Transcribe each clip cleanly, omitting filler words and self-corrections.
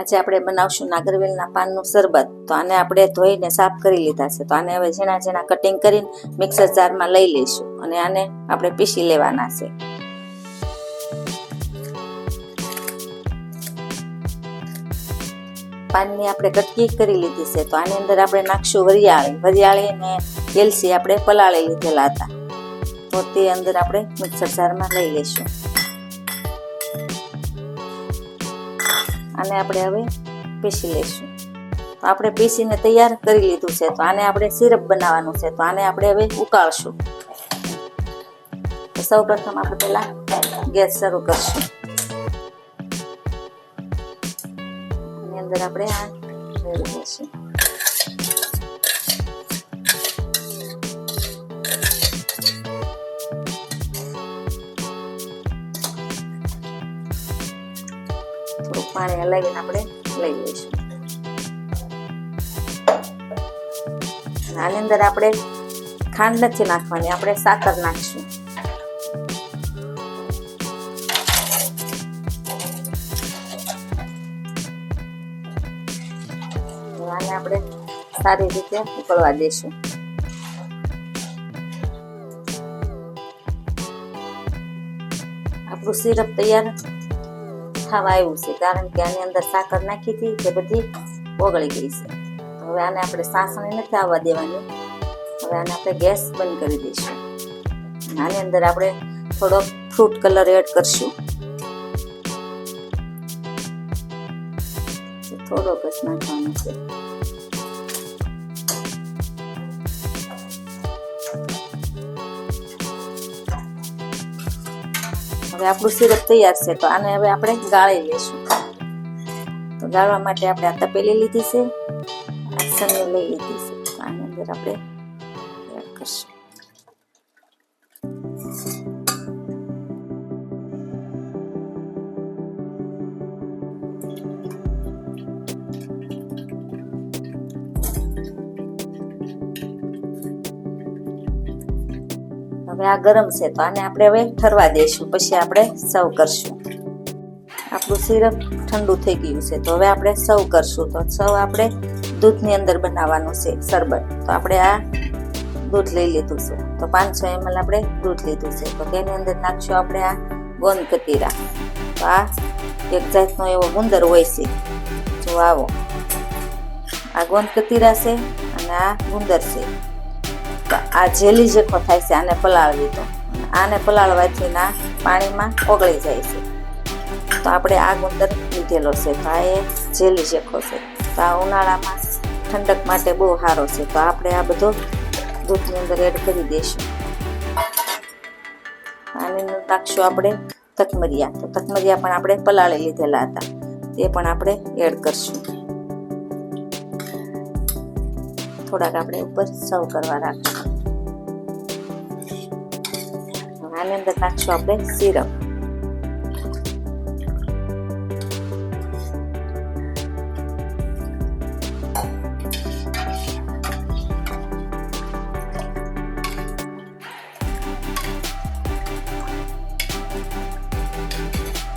આજે આપણે બનાવશું નાગરવેલના પાનનું શરબત। તો આને આપણે ધોઈને સાફ કરી લીધા છે। તો આને હવે ઝીણા ઝીણા કટિંગ કરીને મિક્સર જારમાં લઈ લઈશું અને આને આપણે પીસી લેવાના છે। પાનની આપણે કટકી કરી લીધી છે। તો આની અંદર આપણે નાખશું વરિયાળી અને એલચી આપણે પલાળી લીધેલા હતા। તો તે અંદર આપણે મિક્સર જારમાં લઈ લઈશું। આને આપણે હવે પીસી લઈશું। તો આપણે પીસીને તૈયાર કરી લીધું છે। તો આને આપણે સિરપ બનાવવાનું છે। તો આને આપણે હવે ઉકાળશું। તો સૌપ્રથમ આપણે પહેલા ગેસ શરૂ કરશું। એની અંદર આપણે આ રેડી દઈશું। થોડું પાણી હલાવીને આપણે લઈ લઈશું। આની અંદર આપણે ખાંડ નથી નાખવાની, આપણે સાકર નાખશું। આને આપણે સારી રીતે ઉકળવા દઈશું। આપણું સિરપ તૈયાર થવા આવ્યું છે, કારણ કે આની અંદર સાકર નાખી હતી તે બધી ઓગળી ગઈ છે। તો હવે આને આપણે સાસણી નથી આવવા દેવાની। હવે આને આપણે ગેસ બંધ કરી દઈશું। આની અંદર આપણે થોડો ફ્રૂટ કલર એડ કરશું। થોડો કસ નાખવાનો છે। હવે આપણું સિરપ તૈયાર છે। તો આને હવે આપણે ગાળી લઈશું। તો ગાળવા માટે આપણે આ તપેલી લીધી છે, સન્ની લઈ લીધી છે। તો આની અંદર આપણે એડ કરશું। હવે આ ગરમ છે, તો આને આપણે હવે ઠરવા દઈશું, પછી આપણે સર્વ કરશું। આપણું સિરપ ઠંડુ થઈ ગયું છે। તો હવે આપણે સર્વ કરશું। તો સર્વ આપણે દૂધની અંદર બનાવવાનું છે શરબત। તો આપણે આ દૂધ લઈ લીધું છે। તો 500 ml આપણે દૂધ લીધું છે। તો તેની અંદર નાખશું આપણે આ ગોંદ કતીરા। તો આ એક જાતનો એવો ગુંદર હોય છે, જો આવો આ ગોંદ કતીરા છે અને આ ગુંદર છે। તો આ જેલી જેખો થાય છે, આને પલાળવી। તો આને પલાળવાથી ના પાણીમાં ઓગળી જાય છે। તો આપણે આ ગુંદર લીધેલો છે। તો આ એક જેલી જેખો છે। તો આ ઉનાળામાં ઠંડક માટે બહુ સારો છે। તો આપણે આ બધો દૂધની અંદર એડ કરી દઈશું। આની અંદર નાખશું આપણે તકમરિયા। તો તકમરિયા પણ આપણે પલાળી લીધેલા હતા, તે પણ આપણે એડ કરશું। થોડાક આપણે ઉપર સર્વ કરવા રાખશું। આની અંદર નાખશું આપણે સિરપ।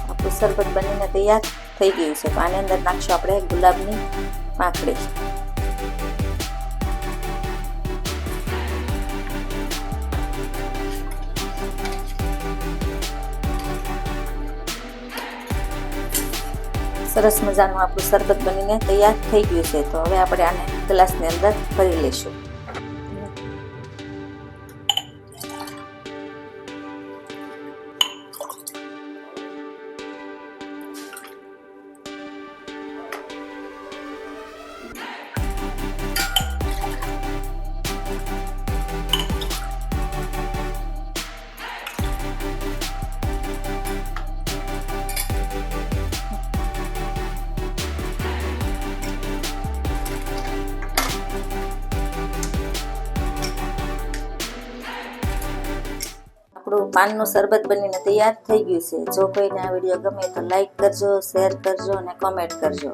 આપણું શરબત બનીને તૈયાર થઈ ગયું છે। તો આની અંદર નાખશું આપણે ગુલાબની પાંખડી। સરસ મજાનું આપણું શરબત બનીને તૈયાર થઈ ગયું છે। તો હવે આપણે આને ગ્લાસની અંદર ભરી લઈશું। આપણું પાનનું શરબત બનીને તૈયાર થઈ ગયું છે। જો કોઈને આ વિડીયો ગમે તો લાઈક કરજો, શેર કરજો અને કોમેન્ટ કરજો।